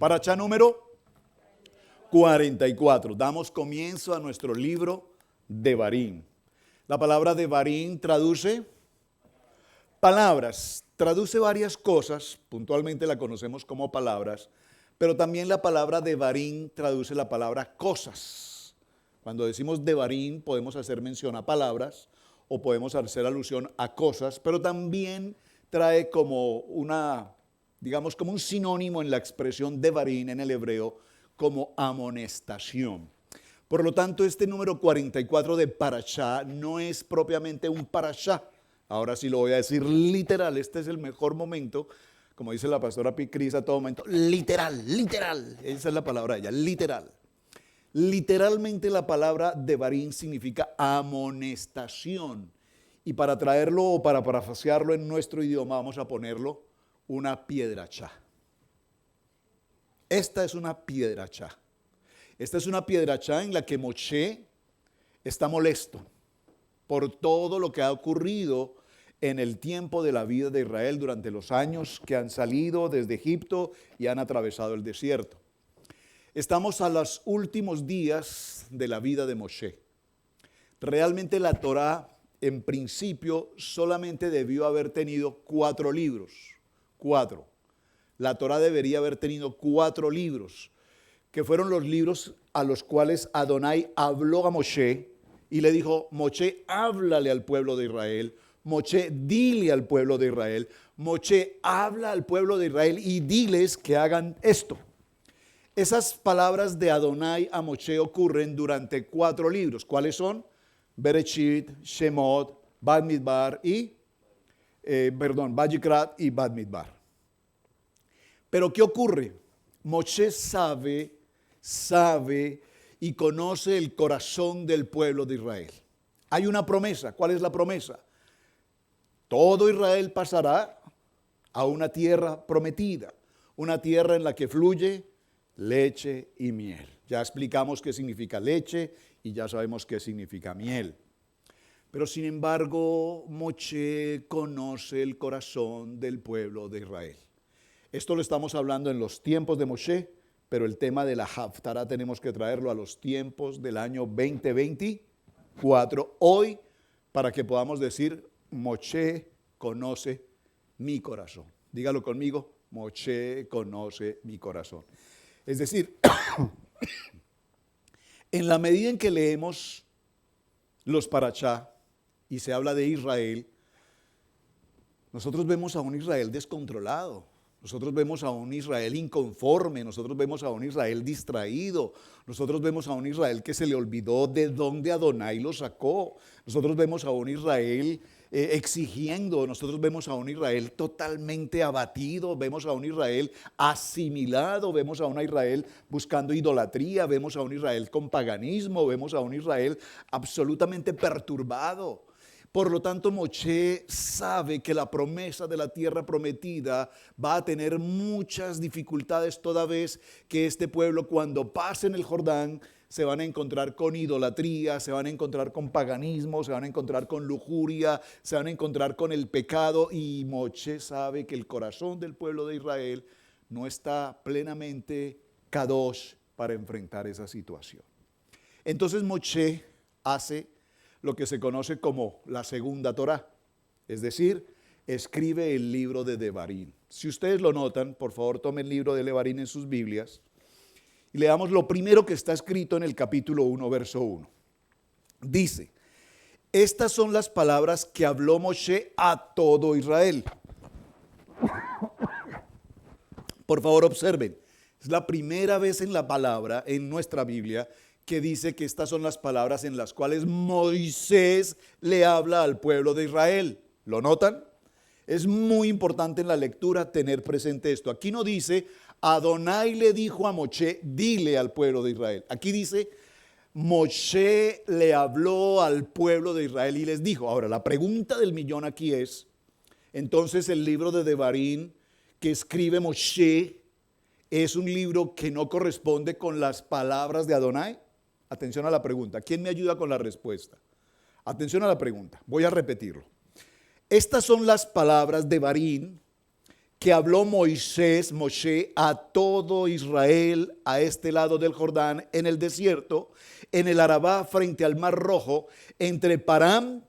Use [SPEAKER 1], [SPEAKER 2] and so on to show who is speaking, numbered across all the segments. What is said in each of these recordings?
[SPEAKER 1] Parashá número 44. Damos comienzo a nuestro libro Devarim. La palabra Devarim traduce palabras, traduce varias cosas, puntualmente la conocemos como palabras, pero también la palabra Devarim traduce la palabra cosas. Cuando decimos Devarim podemos hacer mención a palabras o podemos hacer alusión a cosas, pero también trae como una, digamos, como un sinónimo en la expresión Devarim en el hebreo, como amonestación. Por lo tanto, este número 44 de Parashá no es propiamente un Parashá. Ahora sí lo voy a decir literal, este es el mejor momento, como dice la pastora Cris a todo momento, literal, esa es la palabra de ella, literal. Literalmente la palabra Devarim significa amonestación. Y para traerlo o para parafrasearlo en nuestro idioma vamos a ponerlo una piedrachá. Esta es una piedrachá. Esta es una piedrachá en la que Moshe está molesto por todo lo que ha ocurrido en el tiempo de la vida de Israel durante los años que han salido desde Egipto y han atravesado el desierto. Estamos a los últimos días de la vida de Moshe. Realmente la Torá en principio solamente debió haber tenido 4 libros. 4. La Torá debería haber tenido 4 libros, que fueron los libros a los cuales Adonai habló a Moshe y le dijo: Moshe, háblale al pueblo de Israel. Moshe, dile al pueblo de Israel. Moshe, habla al pueblo de Israel y diles que hagan esto. Esas palabras de Adonai a Moshe ocurren durante 4 libros. ¿Cuáles son? Bereshit, Shemot, Bamidbar y, Vayikrat y Bamidbar. Pero ¿qué ocurre? Moshe sabe y conoce el corazón del pueblo de Israel. Hay una promesa. ¿Cuál es la promesa? Todo Israel pasará a una tierra prometida, una tierra en la que fluye leche y miel. Ya explicamos qué significa leche y ya sabemos qué significa miel. Pero sin embargo, Moshe conoce el corazón del pueblo de Israel. Esto lo estamos hablando en los tiempos de Moshe, pero el tema de la Haftará tenemos que traerlo a los tiempos del año 2024, hoy, para que podamos decir: Moshe conoce mi corazón. Dígalo conmigo: Moshe conoce mi corazón. Es decir, en la medida en que leemos los Parashá y se habla de Israel, nosotros vemos a un Israel descontrolado. Nosotros vemos a un Israel inconforme, nosotros vemos a un Israel distraído, nosotros vemos a un Israel que se le olvidó de dónde Adonai lo sacó, nosotros vemos a un Israel exigiendo, nosotros vemos a un Israel totalmente abatido, vemos a un Israel asimilado, vemos a un Israel buscando idolatría, vemos a un Israel con paganismo, vemos a un Israel absolutamente perturbado. Por lo tanto, Moshe sabe que la promesa de la tierra prometida va a tener muchas dificultades toda vez que este pueblo, cuando pasen el Jordán, se van a encontrar con idolatría, se van a encontrar con paganismo, se van a encontrar con lujuria, se van a encontrar con el pecado, y Moshe sabe que el corazón del pueblo de Israel no está plenamente kadosh para enfrentar esa situación. Entonces Moshe hace lo que se conoce como la segunda Torá, es decir, escribe el libro de Devarim. Si ustedes lo notan, por favor tomen el libro de Devarim en sus Biblias y leamos lo primero que está escrito en el capítulo 1, verso 1. Dice: estas son las palabras que habló Moshe a todo Israel. Por favor, observen, es la primera vez en la palabra, en nuestra Biblia, que dice que estas son las palabras en las cuales Moisés le habla al pueblo de Israel. ¿Lo notan? Es muy importante en la lectura tener presente esto. Aquí no dice: Adonai le dijo a Moshe, dile al pueblo de Israel. Aquí dice: Moshe le habló al pueblo de Israel y les dijo. Ahora, la pregunta del millón aquí es: entonces el libro de Devarim que escribe Moshe es un libro que no corresponde con las palabras de Adonai. Atención a la pregunta. ¿Quién me ayuda con la respuesta? Atención a la pregunta. Voy a repetirlo. Estas son las palabras de Devarim que habló Moshe, a todo Israel a este lado del Jordán, en el desierto, en el Arabá, frente al Mar Rojo, entre Param,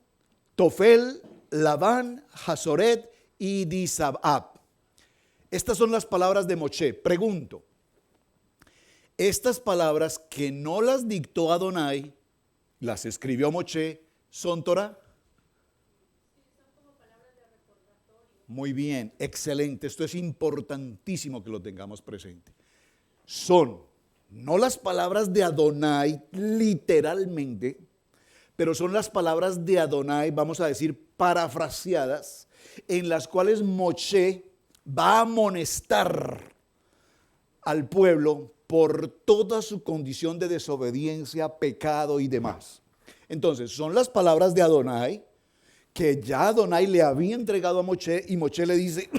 [SPEAKER 1] Tofel, Labán, Hazoret y Disabab. Estas son las palabras de Moshe. Pregunto, estas palabras que no las dictó Adonai, las escribió Moshe, ¿son Torah? Muy bien, excelente. Esto es importantísimo que lo tengamos presente. Son no las palabras de Adonai literalmente, pero son las palabras de Adonai, vamos a decir, parafraseadas, en las cuales Moshe va a amonestar al pueblo por toda su condición de desobediencia, pecado y demás. Entonces, son las palabras de Adonai, que ya Adonai le había entregado a Moshe, y Moshe le dice,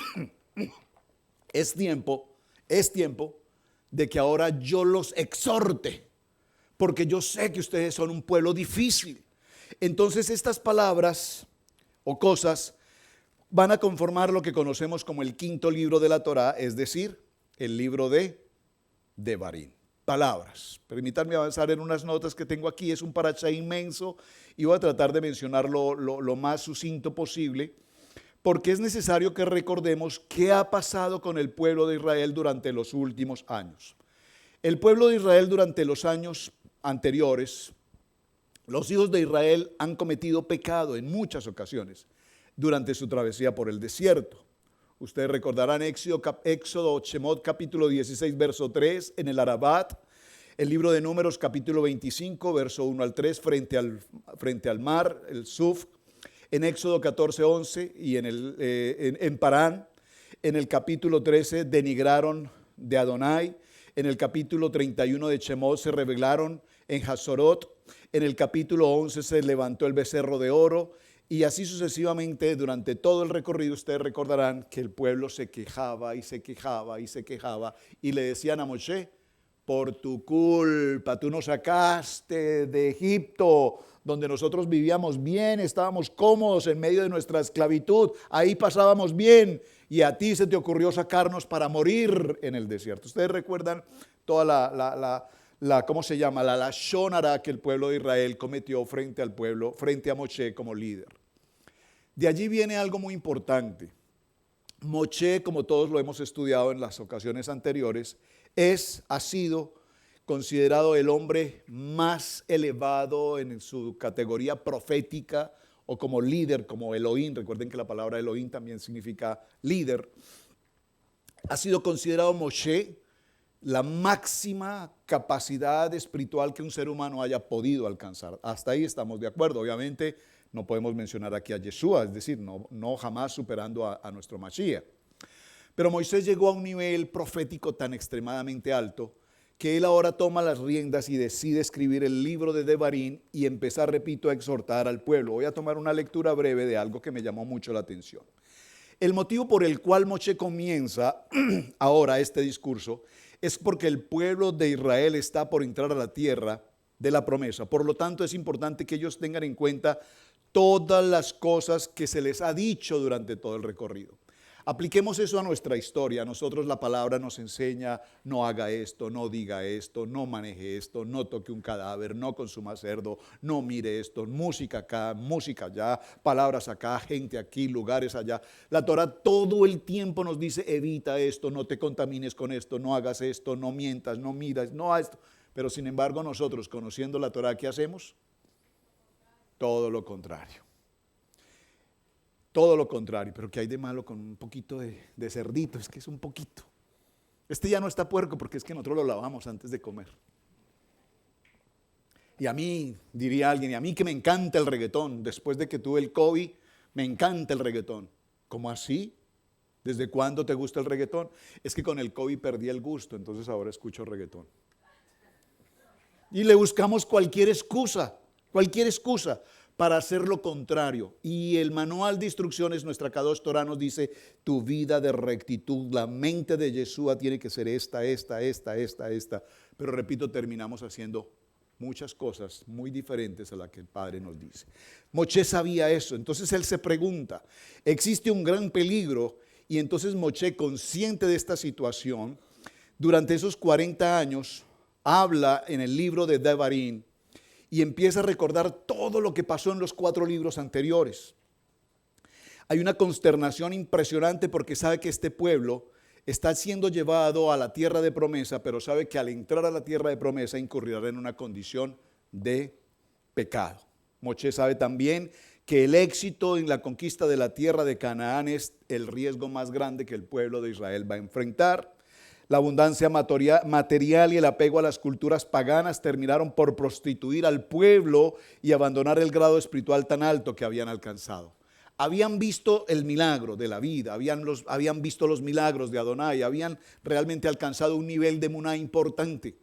[SPEAKER 1] es tiempo de que ahora yo los exhorte, porque yo sé que ustedes son un pueblo difícil. Entonces estas palabras o cosas van a conformar lo que conocemos como el quinto libro de la Torá, es decir, el libro de Devarim. Palabras. Permítanme avanzar en unas notas que tengo aquí. Es un parashá inmenso y voy a tratar de mencionarlo lo más sucinto posible, porque es necesario que recordemos qué ha pasado con el pueblo de Israel durante los últimos años. El pueblo de Israel durante los años anteriores, los hijos de Israel han cometido pecado en muchas ocasiones durante su travesía por el desierto. Ustedes recordarán Éxodo, Shemot capítulo 16, verso 3, en el Arabat, el libro de Números capítulo 25, verso 1 al 3, frente al mar, el Suf, en Éxodo 14, 11 y en Parán, en el capítulo 13 denigraron de Adonai, en el capítulo 31 de Shemot se rebelaron en Hazorot, en el capítulo 11 se levantó el becerro de oro, y así sucesivamente durante todo el recorrido. Ustedes recordarán que el pueblo se quejaba y se quejaba y se quejaba y le decían a Moshe, por tu culpa, tú nos sacaste de Egipto, donde nosotros vivíamos bien, estábamos cómodos en medio de nuestra esclavitud, ahí pasábamos bien, y a ti se te ocurrió sacarnos para morir en el desierto. Ustedes recuerdan toda ¿cómo se llama? La lashon hara que el pueblo de Israel cometió frente al pueblo, frente a Moshe como líder. De allí viene algo muy importante. Moshe, como todos lo hemos estudiado en las ocasiones anteriores, ha sido considerado el hombre más elevado en su categoría profética o como líder, como Elohim. Recuerden que la palabra Elohim también significa líder. Ha sido considerado Moshe la máxima capacidad espiritual que un ser humano haya podido alcanzar. Hasta ahí estamos de acuerdo. Obviamente no podemos mencionar aquí a Yeshua, es decir, no jamás superando a nuestro Mashiach. Pero Moisés llegó a un nivel profético tan extremadamente alto que él ahora toma las riendas y decide escribir el libro de Devarim y empezar, repito, a exhortar al pueblo. Voy a tomar una lectura breve de algo que me llamó mucho la atención. El motivo por el cual Moshe comienza ahora este discurso es porque el pueblo de Israel está por entrar a la tierra de la promesa. Por lo tanto, es importante que ellos tengan en cuenta todas las cosas que se les ha dicho durante todo el recorrido. Apliquemos eso a nuestra historia. A nosotros la palabra nos enseña, no haga esto, no diga esto, no maneje esto, no toque un cadáver, no consuma cerdo, no mire esto, música acá, música allá, palabras acá, gente aquí, lugares allá. La Torah todo el tiempo nos dice, evita esto, no te contamines con esto, no hagas esto, no mientas, no miras, no a esto. Pero sin embargo nosotros, conociendo la Torah, ¿qué hacemos? Todo lo contrario. Todo lo contrario, pero ¿qué hay de malo con un poquito de cerdito? Es que es un poquito. Este ya no está puerco porque es que nosotros lo lavamos antes de comer. Y a mí, diría alguien, y a mí que me encanta el reggaetón, después de que tuve el COVID, me encanta el reggaetón. ¿Cómo así? ¿Desde cuándo te gusta el reggaetón? Es que con el COVID perdí el gusto, entonces ahora escucho reggaetón. Y le buscamos cualquier excusa para hacer lo contrario. Y el manual de instrucciones, nuestra Kadosh Torah nos dice, tu vida de rectitud, la mente de Yeshua tiene que ser esta. Pero repito, terminamos haciendo muchas cosas muy diferentes a las que el Padre nos dice. Moshe sabía eso, entonces él se pregunta, existe un gran peligro Y entonces Moche, consciente de esta situación, durante esos 40 años, habla en el libro de Devarim y empieza a recordar todo lo que pasó en los 4 libros anteriores. Hay una consternación impresionante porque sabe que este pueblo está siendo llevado a la tierra de promesa, pero sabe que al entrar a la tierra de promesa incurrirá en una condición de pecado. Moche sabe también que el éxito en la conquista de la tierra de Canaán es el riesgo más grande que el pueblo de Israel va a enfrentar. La abundancia material y el apego a las culturas paganas terminaron por prostituir al pueblo y abandonar el grado espiritual tan alto que habían alcanzado. Habían visto el milagro de la vida, habían visto los milagros de Adonai, habían realmente alcanzado un nivel de emuná importante.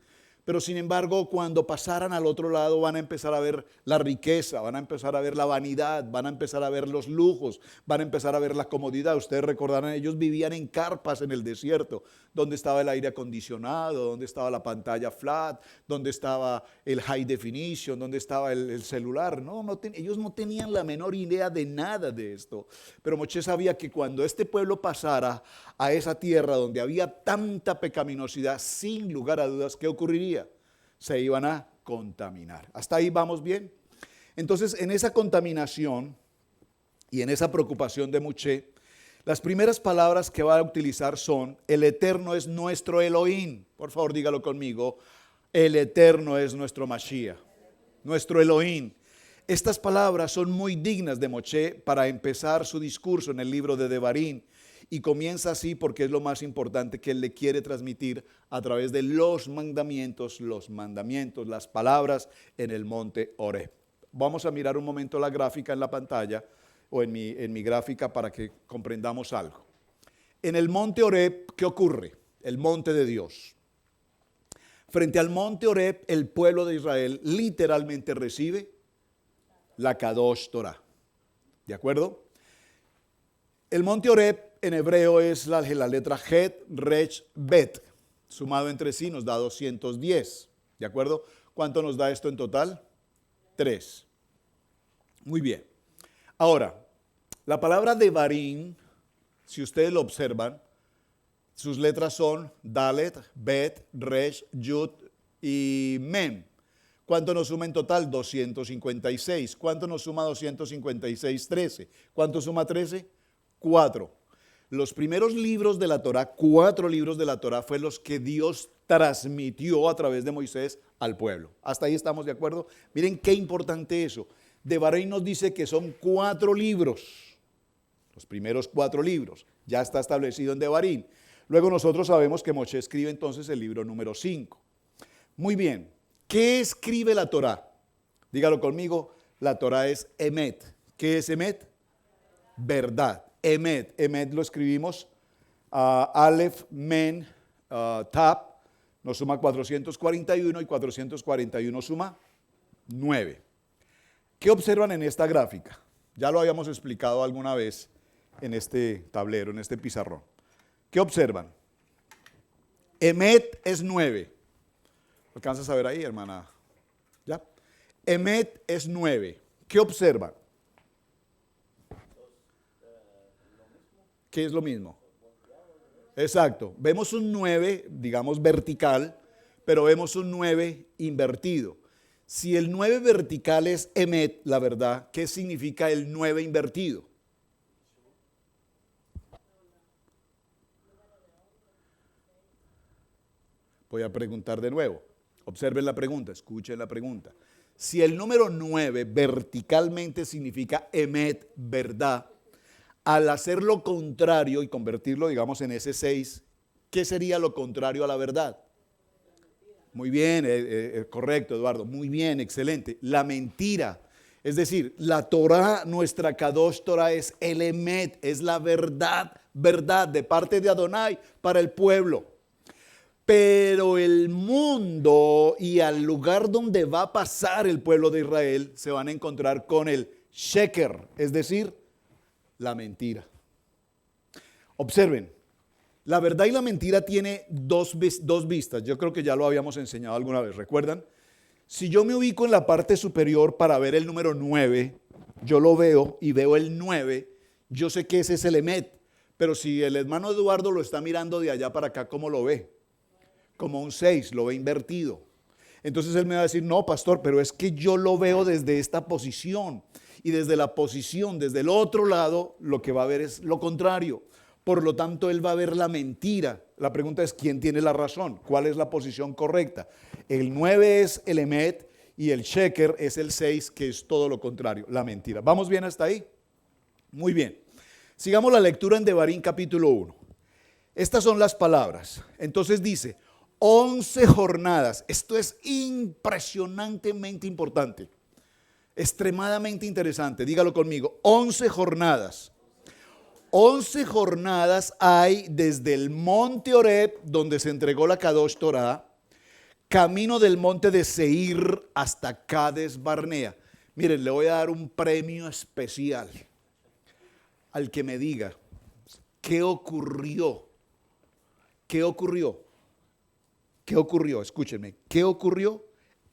[SPEAKER 1] Pero sin embargo, cuando pasaran al otro lado van a empezar a ver la riqueza, van a empezar a ver la vanidad, van a empezar a ver los lujos, van a empezar a ver la comodidad. Ustedes recordarán, ellos vivían en carpas en el desierto, donde estaba el aire acondicionado, donde estaba la pantalla flat, donde estaba el high definition, donde estaba el celular. Ellos no tenían la menor idea de nada de esto. Pero Moche sabía que cuando este pueblo pasara a esa tierra donde había tanta pecaminosidad, sin lugar a dudas, ¿qué ocurriría? Se iban a contaminar. ¿Hasta ahí vamos bien? Entonces, en esa contaminación y en esa preocupación de Moche, las primeras palabras que va a utilizar son: el Eterno es nuestro Elohim. Por favor, dígalo conmigo: el Eterno es nuestro Mashiach, nuestro Elohim. Estas palabras son muy dignas de Moche para empezar su discurso en el libro de Devarim. Y comienza así porque es lo más importante que él le quiere transmitir a través de los mandamientos, las palabras en el monte Horeb. Vamos a mirar un momento la gráfica en la pantalla o en mi gráfica para que comprendamos algo. En el monte Horeb, ¿qué ocurre? El monte de Dios. Frente al monte Horeb, el pueblo de Israel literalmente recibe la Kadosh Torah. ¿De acuerdo? El monte Horeb en hebreo es la letra Het, Resh, Bet. Sumado entre sí nos da 210. ¿De acuerdo? ¿Cuánto nos da esto en total? 3. Muy bien. Ahora, la palabra Devarim, si ustedes lo observan, sus letras son Dalet, Bet, Resh, Yud y Mem. ¿Cuánto nos suma en total? 256. ¿Cuánto nos suma 256? 13. ¿Cuánto suma 13? 4. Los primeros libros de la Torah, 4 libros de la Torah, fue los que Dios transmitió a través de Moisés al pueblo. ¿Hasta ahí estamos de acuerdo? Miren qué importante eso. Devarim nos dice que son 4 libros. Los primeros 4 libros. Ya está establecido en Devarim. Luego nosotros sabemos que Moche escribe entonces el libro número 5. Muy bien. ¿Qué escribe la Torah? Dígalo conmigo. La Torah es Emet. ¿Qué es Emet? Verdad. Emet. Emet lo escribimos Aleph, Men, Tap. Nos suma 441 y 441 suma 9. ¿Qué observan en esta gráfica? Ya lo habíamos explicado alguna vez en este tablero, en este pizarrón. ¿Qué observan? Emet es 9. ¿Alcanzas a ver ahí, hermana? ¿Ya? Emet es 9. ¿Qué observan? ¿Qué es lo mismo? Exacto. Vemos un 9, digamos vertical, pero vemos un 9 invertido. Si el 9 vertical es Emet, la verdad, ¿qué significa el 9 invertido? Voy a preguntar de nuevo. Observen la pregunta, escuchen la pregunta. Si el número 9 verticalmente significa Emet, verdad, al hacer lo contrario y convertirlo, digamos, en ese 6, ¿qué sería lo contrario a la verdad? Muy bien, correcto, Eduardo. Muy bien, excelente. La mentira. Es decir, la Torah, nuestra Kadosh Torah, es el Emet, es la verdad, verdad de parte de Adonai para el pueblo. Pero el mundo y al lugar donde va a pasar el pueblo de Israel se van a encontrar con el Sheker, es decir, la mentira. Observen, la verdad y la mentira tiene dos vistas. Yo creo que ya lo habíamos enseñado alguna vez, ¿recuerdan? Si yo me ubico en la parte superior para ver el número 9, yo lo veo y veo el 9, yo sé que ese es el Emet. Pero si el hermano Eduardo lo está mirando de allá para acá, ¿cómo lo ve? Como un 6, lo ve invertido. Entonces él me va a decir, no, pastor, pero es que yo lo veo desde esta posición. Y desde la posición, desde el otro lado, lo que va a ver es lo contrario. Por lo tanto, él va a ver la mentira. La pregunta es, ¿quién tiene la razón? ¿Cuál es la posición correcta? El 9 es el emet y el sheker es el 6, que es todo lo contrario, la mentira. ¿Vamos bien hasta ahí? Muy bien. Sigamos la lectura en Devarim capítulo 1. Estas son las palabras. Entonces dice, 11 jornadas. Esto es impresionantemente importante. Extremadamente interesante. Dígalo conmigo. 11 jornadas. 11 jornadas hay desde el monte Horeb, donde se entregó la Kadosh Torah, camino del monte de Seir hasta Cades Barnea. Miren, le voy a dar un premio especial al que me diga qué ocurrió. ¿Qué ocurrió? ¿Qué ocurrió? Escúchenme. ¿Qué ocurrió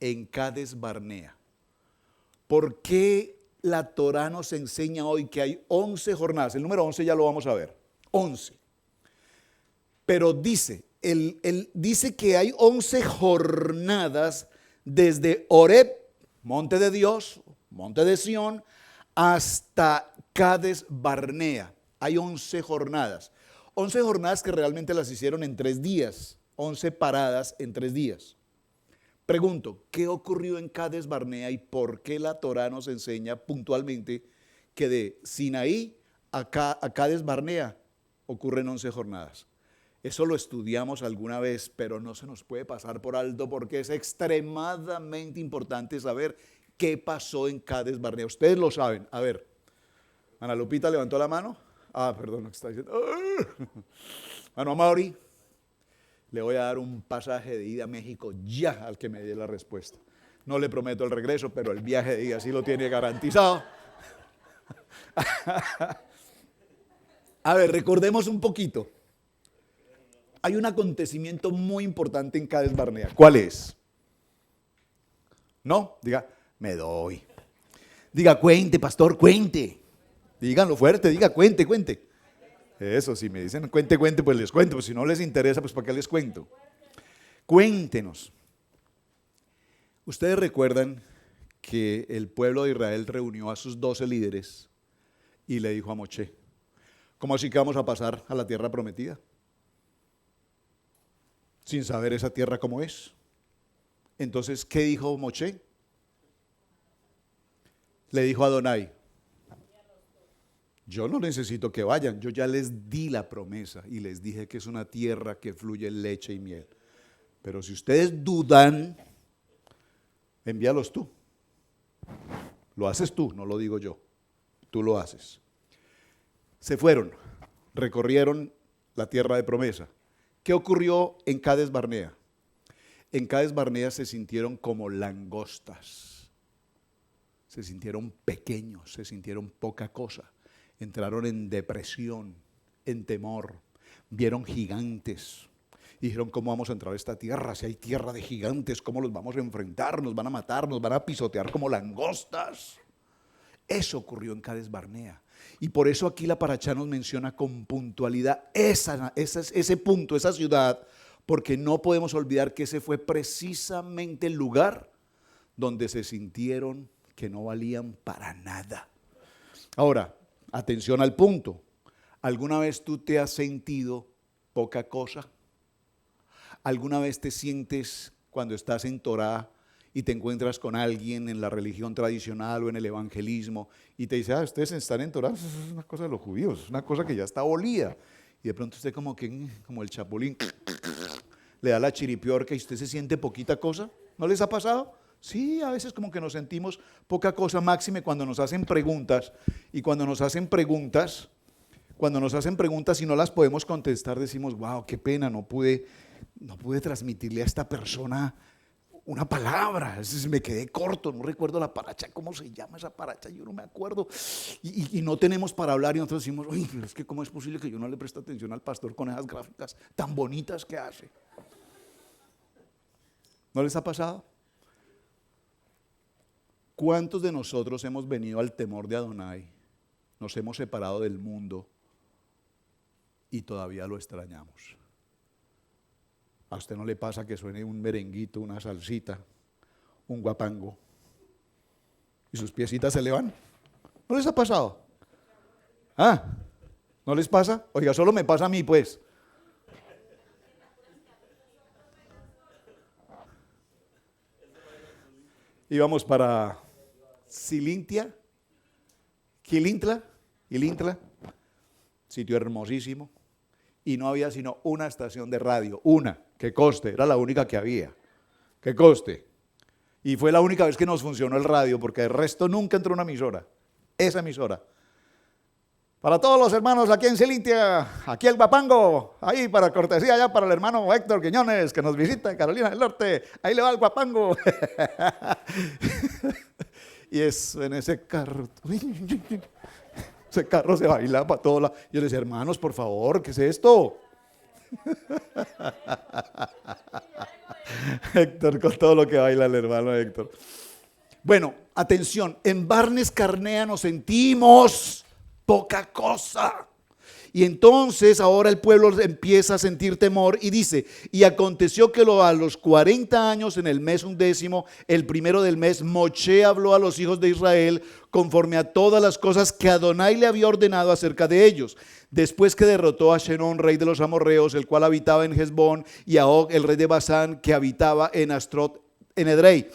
[SPEAKER 1] en Cades Barnea? ¿Por qué la Torah nos enseña hoy que hay 11 jornadas? El número 11 ya lo vamos a ver. 11. Pero dice, él dice que hay 11 jornadas desde Horeb, monte de Dios, monte de Sión, hasta Cades Barnea. Hay 11 jornadas. 11 jornadas que realmente las hicieron en 3 días. 11 paradas en 3 días. Pregunto, ¿qué ocurrió en Cades Barnea y por qué la Torah nos enseña puntualmente que de Sinaí a Cades Barnea ocurren 11 jornadas? Eso lo estudiamos alguna vez, pero no se nos puede pasar por alto porque es extremadamente importante saber qué pasó en Cades Barnea. Ustedes lo saben. A ver, Ana Lupita levantó la mano. Ah, perdón, lo que está diciendo. Mano Mauri. Le voy a dar un pasaje de ida a México ya al que me dé la respuesta. No le prometo el regreso, pero el viaje de ida sí lo tiene garantizado. A ver, recordemos un poquito. Hay un acontecimiento muy importante en Cades Barnea. ¿Cuál es? No, diga, me doy. Diga, cuente, pastor, cuente. Díganlo fuerte, diga, cuente, cuente. Eso, si me dicen cuente, cuente, pues les cuento. Pues si no les interesa, pues ¿para qué les cuento? Cuéntenos. Ustedes recuerdan que el pueblo de Israel reunió a sus 12 líderes y le dijo a Moshe, ¿cómo así que vamos a pasar a la tierra prometida? Sin saber esa tierra cómo es. Entonces, ¿qué dijo Moshe? Le dijo a Adonai, yo no necesito que vayan, yo ya les di la promesa y les dije que es una tierra que fluye leche y miel. Pero si ustedes dudan, envíalos tú. Lo haces tú, no lo digo yo. Tú lo haces. Se fueron, recorrieron la tierra de promesa. ¿Qué ocurrió en Cades Barnea? En Cades Barnea se sintieron como langostas. Se sintieron pequeños, se sintieron poca cosa. Entraron en depresión, en temor, vieron gigantes. Dijeron, ¿cómo vamos a entrar a esta tierra? Si hay tierra de gigantes, ¿cómo los vamos a enfrentar? Nos van a matar, nos van a pisotear como langostas. Eso ocurrió en Cades Barnea. Y por eso aquí la Parashá nos menciona con puntualidad ese punto, esa ciudad, porque no podemos olvidar que ese fue precisamente el lugar donde se sintieron que no valían para nada. Ahora, atención al punto. ¿Alguna vez tú te has sentido poca cosa? ¿Alguna vez te sientes cuando estás en Torah y te encuentras con alguien en la religión tradicional o en el evangelismo y te dice, ustedes están en Torah? Eso es una cosa de los judíos, es una cosa que ya está abolida. Y de pronto usted como el chapulín, le da la chiripiorca y usted se siente poquita cosa. ¿No les ha pasado? Sí, a veces como que nos sentimos poca cosa, máxime cuando nos hacen preguntas. Y cuando nos hacen preguntas y no las podemos contestar, decimos, wow, qué pena, no pude transmitirle a esta persona una palabra. Me quedé corto, no recuerdo la paracha, ¿cómo se llama esa paracha? Yo no me acuerdo. Y no tenemos para hablar y nosotros decimos, uy, pero es que ¿cómo es posible que yo no le preste atención al pastor con esas gráficas tan bonitas que hace? ¿No les ha pasado? ¿Cuántos de nosotros hemos venido al temor de Adonai? Nos hemos separado del mundo y todavía lo extrañamos. ¿A usted no le pasa que suene un merenguito, una salsita, un guapango y sus piecitas se le van? ¿No les ha pasado? ¿Ah? ¿No les pasa? Oiga, solo me pasa a mí, pues. Íbamos para Quilintla, sitio hermosísimo, y no había sino una estación de radio, una, que coste, era la única que había, que coste. Y fue la única vez que nos funcionó el radio, porque el resto nunca entró una emisora, esa emisora. Para todos los hermanos aquí en Quilintla, aquí el guapango, ahí para cortesía ya para el hermano Héctor Quiñones, que nos visita en Carolina del Norte, ahí le va el guapango. Y eso, en ese carro, ese carro se baila para todos lados. Yo le decía, hermanos, por favor, ¿qué es esto? Héctor, con todo lo que baila el hermano Héctor. Bueno, atención, en Barnes Carnea nos sentimos poca cosa. Y entonces ahora el pueblo empieza a sentir temor y dice, y aconteció que a los 40 años en el mes 11, el primero del mes, Moshe habló a los hijos de Israel conforme a todas las cosas que Adonai le había ordenado acerca de ellos. Después que derrotó a Shenón, rey de los amorreos, el cual habitaba en Hesbón, y a Og, el rey de Basán, que habitaba en Astrot, en Edrei.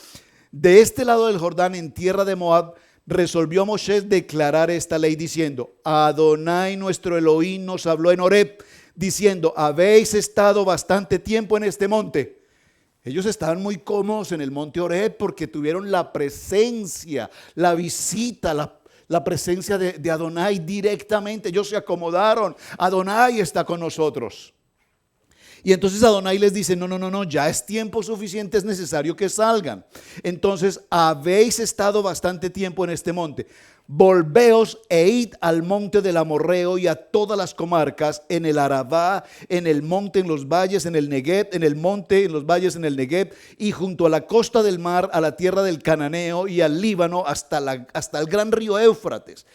[SPEAKER 1] De este lado del Jordán, en tierra de Moab, resolvió Moshe declarar esta ley diciendo, Adonai nuestro Elohim nos habló en Horeb, diciendo, habéis estado bastante tiempo en este monte. Ellos estaban muy cómodos en el monte Horeb porque tuvieron la presencia, la visita, la presencia de Adonai directamente. Ellos se acomodaron, Adonai está con nosotros. Y entonces Adonai les dice, no, ya es tiempo suficiente, es necesario que salgan. Entonces, habéis estado bastante tiempo en este monte. Volveos e id al monte del Amorreo y a todas las comarcas, en el Arabá, en el monte, en los valles, en el Negev, en el monte, en los valles, en el Negev, y junto a la costa del mar, a la tierra del Cananeo y al Líbano, hasta el gran río Éufrates.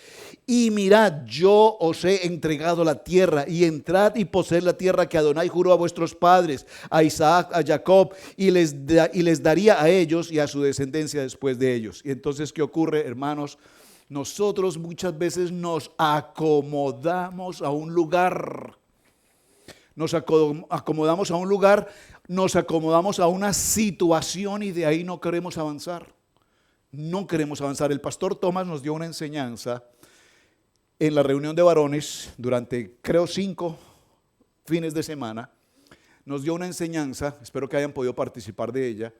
[SPEAKER 1] Y mirad, yo os he entregado la tierra, y entrad y poseed la tierra que Adonai juró a vuestros padres, a Isaac, a Jacob, y les daría a ellos y a su descendencia después de ellos. Y entonces, ¿qué ocurre, hermanos? Nosotros muchas veces nos acomodamos a un lugar, nos acomodamos a un lugar, nos acomodamos a una situación y de ahí no queremos avanzar. No queremos avanzar. El pastor Tomás nos dio una enseñanza en la reunión de varones durante, creo, 5 fines de semana. Nos dio una enseñanza, espero que hayan podido participar de ella,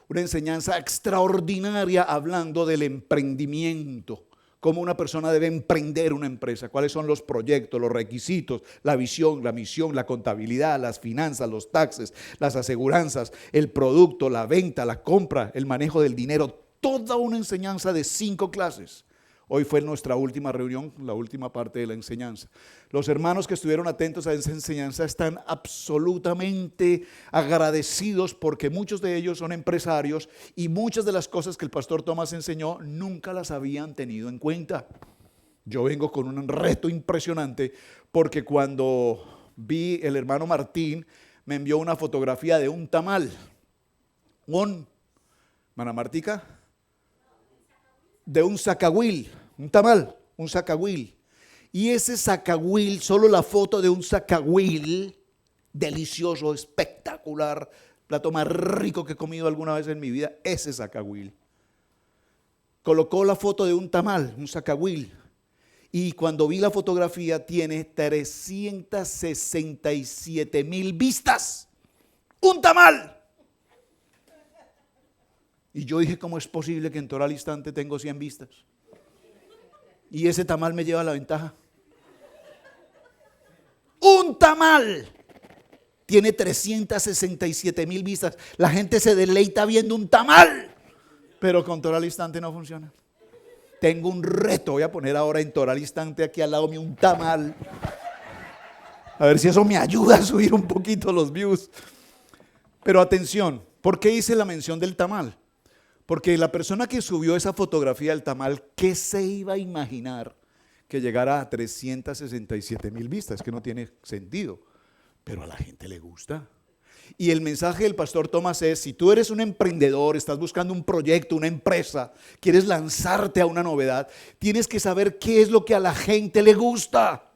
[SPEAKER 1] una enseñanza extraordinaria hablando del emprendimiento. Cómo una persona debe emprender una empresa, cuáles son los proyectos, los requisitos, la visión, la misión, la contabilidad, las finanzas, los taxes, las aseguranzas, el producto, la venta, la compra, el manejo del dinero. Toda una enseñanza de 5 clases. Hoy fue nuestra última reunión, la última parte de la enseñanza. Los hermanos que estuvieron atentos a esa enseñanza están absolutamente agradecidos porque muchos de ellos son empresarios y muchas de las cosas que el pastor Tomás enseñó nunca las habían tenido en cuenta. Yo vengo con un reto impresionante porque cuando vi el hermano Martín me envió una fotografía de un tamal. ¿Mana Martica? De un zacahuil, un tamal, un zacahuil. Y ese zacahuil, solo la foto de un zacahuil, delicioso, espectacular, plato más rico que he comido alguna vez en mi vida, ese zacahuil. Colocó la foto de un tamal, un zacahuil. Y cuando vi la fotografía tiene 367,000 vistas. ¡Un tamal! Y yo dije, ¿cómo es posible que en Torah al instante tengo 100 vistas? Y ese tamal me lleva la ventaja. Un tamal tiene 367,000 vistas. La gente se deleita viendo un tamal. Pero con Torah al instante no funciona. Tengo un reto. Voy a poner ahora en Torah al instante aquí al lado mío un tamal. A ver si eso me ayuda a subir un poquito los views. Pero atención, ¿por qué hice la mención del tamal? Porque la persona que subió esa fotografía del tamal, ¿qué se iba a imaginar que llegara a 367,000 vistas, que no tiene sentido, pero a la gente le gusta. Y el mensaje del pastor Tomás es, si tú eres un emprendedor, estás buscando un proyecto, una empresa, quieres lanzarte a una novedad, tienes que saber qué es lo que a la gente le gusta.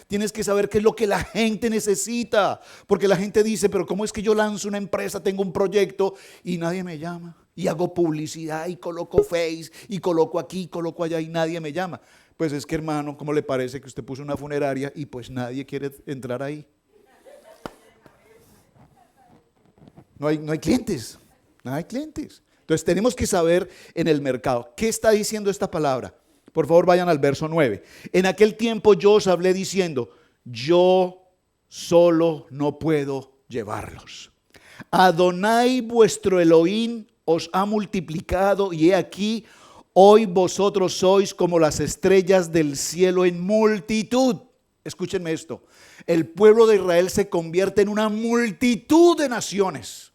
[SPEAKER 1] Tienes que saber qué es lo que la gente necesita, porque la gente dice, pero ¿cómo es que yo lanzo una empresa, tengo un proyecto y nadie me llama? Y hago publicidad y coloco Face y coloco aquí, coloco allá y nadie me llama. Pues es que, hermano, ¿cómo le parece que usted puso una funeraria y pues nadie quiere entrar ahí? No hay clientes, no hay clientes. Entonces tenemos que saber en el mercado, ¿qué está diciendo esta palabra? Por favor, vayan al verso 9. En aquel tiempo yo os hablé diciendo, yo solo no puedo llevarlos. Adonai vuestro Elohim os ha multiplicado y he aquí, hoy vosotros sois como las estrellas del cielo en multitud. Escúchenme esto. El pueblo de Israel se convierte en una multitud de naciones.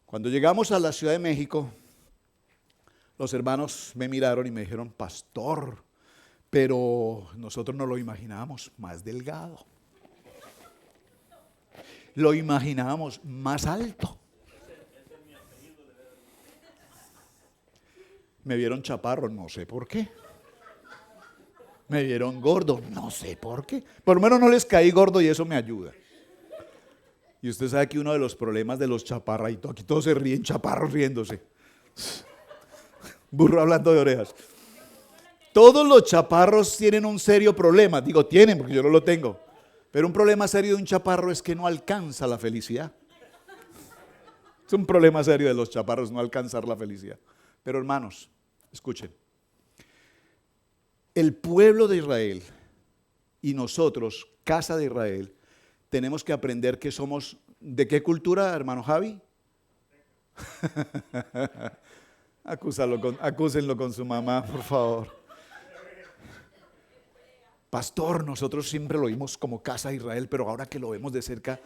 [SPEAKER 1] Cuando llegamos a la Ciudad de México, los hermanos me miraron y me dijeron, pastor, pero nosotros no lo imaginábamos más delgado. Lo imaginábamos más alto. Me vieron chaparro, no sé por qué. Me vieron gordo, no sé por qué. Por lo menos no les caí gordo y eso me ayuda. Y usted sabe que uno de los problemas de los chaparritos, aquí todos se ríen, chaparros riéndose. Burro hablando de orejas. Todos los chaparros tienen un serio problema. Digo, tienen porque yo no lo tengo. Pero un problema serio de un chaparro es que no alcanza la felicidad. Es un problema serio de los chaparros no alcanzar la felicidad. Pero hermanos, escuchen. El pueblo de Israel y nosotros, casa de Israel, tenemos que aprender que somos, ¿de qué cultura, hermano Javi? Acúsenlo con su mamá, por favor. Pastor, nosotros siempre lo vimos como casa de Israel, pero ahora que lo vemos de cerca,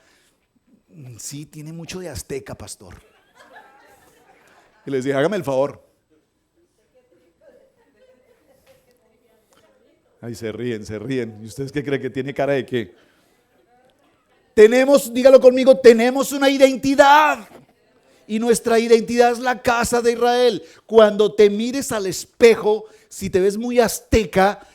[SPEAKER 1] sí, tiene mucho de azteca, pastor. Y les dije, hágame el favor. Ay, se ríen. ¿Y ustedes qué creen que tiene cara de qué? Tenemos, dígalo conmigo, tenemos una identidad. Y nuestra identidad es la casa de Israel. Cuando te mires al espejo, si te ves muy azteca,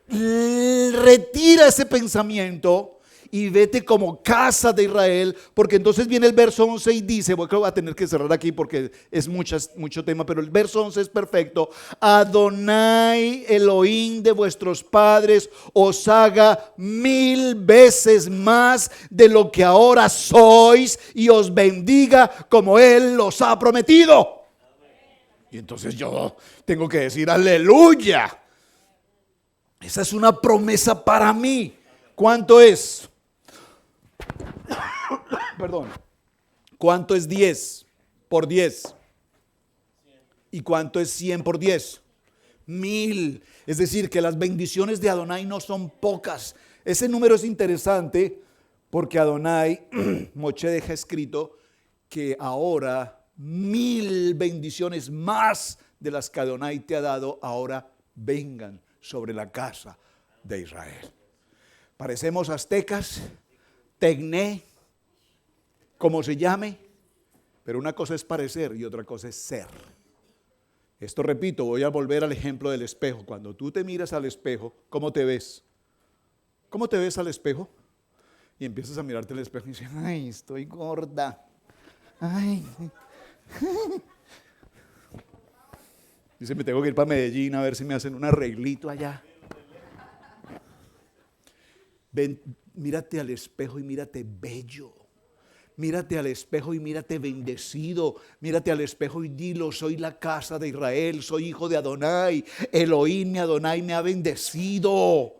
[SPEAKER 1] retira ese pensamiento y vete como casa de Israel, porque entonces viene el verso 11 y dice, bueno, creo que voy a tener que cerrar aquí porque es mucho tema, pero el verso 11 es perfecto. Adonai Elohim de vuestros padres os haga 1000 veces más de lo que ahora sois y os bendiga como Él los ha prometido. Y entonces yo tengo que decir aleluya. Esa es una promesa para mí. ¿Cuánto es? Perdón. ¿Cuánto es 10 por 10? ¿Y cuánto es 100 por 10? 1000. Es decir, que las bendiciones de Adonai no son pocas. Ese número es interesante porque Adonai, Moshe deja escrito que ahora 1000 bendiciones más de las que Adonai te ha dado, ahora vengan sobre la casa de Israel. Parecemos aztecas, tecné, como se llame, pero una cosa es parecer y otra cosa es ser. Esto repito, voy a volver al ejemplo del espejo. Cuando tú te miras al espejo, ¿cómo te ves? ¿Cómo te ves al espejo? Y empiezas a mirarte al espejo y dices, ay, estoy gorda. Ay. Dice, me tengo que ir para Medellín a ver si me hacen un arreglito allá. Ven, mírate al espejo y mírate bello. Mírate al espejo y mírate bendecido. Mírate al espejo y dilo, soy la casa de Israel, soy hijo de Adonai. Elohim, mi Adonai, me ha bendecido.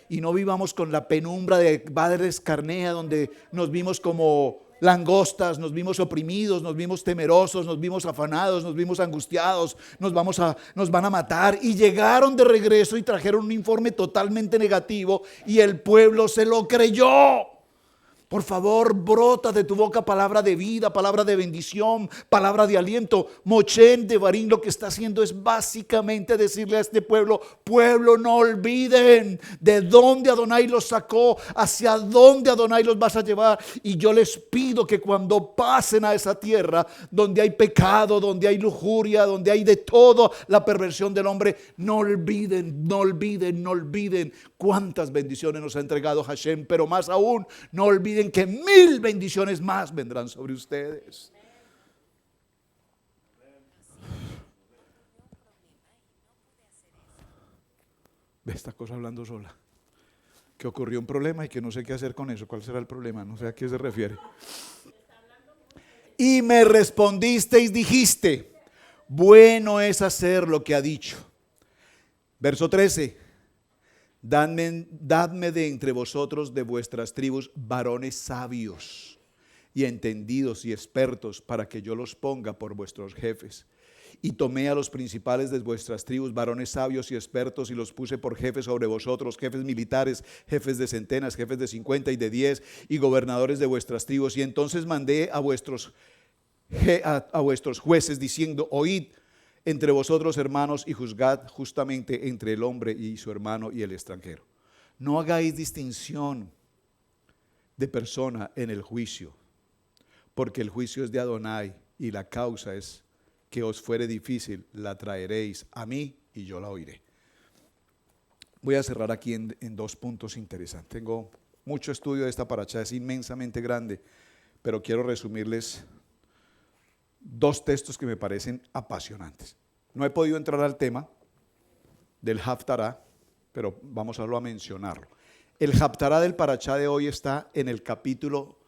[SPEAKER 1] Y no vivamos con la penumbra de Padres Carnea, donde nos vimos como langostas, nos vimos oprimidos, nos vimos temerosos, nos vimos afanados, nos vimos angustiados, nos van a matar. Y llegaron de regreso y trajeron un informe totalmente negativo y el pueblo se lo creyó. Por favor, brota de tu boca palabra de vida, palabra de bendición, palabra de aliento. Moshe Devarim lo que está haciendo es básicamente decirle a este pueblo: pueblo, no olviden de dónde Adonai los sacó, hacia dónde Adonai los vas a llevar. Y yo les pido que cuando pasen a esa tierra donde hay pecado, donde hay lujuria, donde hay de todo, la perversión del hombre, no olviden, no olviden, no olviden cuántas bendiciones nos ha entregado Hashem, pero más aún, no olviden que 1000 bendiciones más vendrán sobre ustedes. Ve esta cosa hablando sola. Que ocurrió un problema y que no sé qué hacer con eso. ¿Cuál será el problema? No sé a qué se refiere. Y me respondisteis, dijiste: bueno es hacer lo que ha dicho. Verso 13. Dadme de entre vosotros, de vuestras tribus, varones sabios y entendidos y expertos, para que yo los ponga por vuestros jefes. Y tomé a los principales de vuestras tribus, varones sabios y expertos, y los puse por jefes sobre vosotros, jefes militares, jefes de centenas, jefes de 50 y de 10, y gobernadores de vuestras tribus. Y entonces mandé a vuestros jueces, diciendo: oíd entre vosotros, hermanos, y juzgad justamente entre el hombre y su hermano y el extranjero. No hagáis distinción de persona en el juicio, porque el juicio es de Adonai, y la causa es que os fuere difícil, la traeréis a mí y yo la oiré. Voy a cerrar aquí en 2 puntos interesantes. Tengo mucho estudio de esta paracha, es inmensamente grande, pero quiero resumirles 2 textos que me parecen apasionantes. No he podido entrar al tema del Haftará, pero vamos a mencionarlo. El Haftará del parachá de hoy está en el capítulo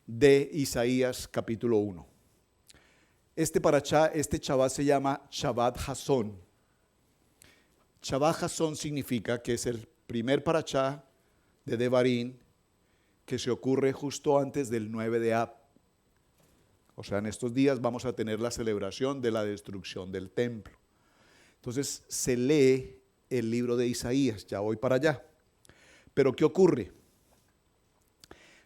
[SPEAKER 1] de Isaías, capítulo 1. Este parachá, este Shabbat se llama Shabbat Hasón. Shabbat Hasón significa que es el primer parachá de Devarim que se ocurre justo antes del 9 de Ab. O sea, en estos días vamos a tener la celebración de la destrucción del templo. Entonces se lee el libro de Isaías, ya voy para allá. Pero ¿qué ocurre?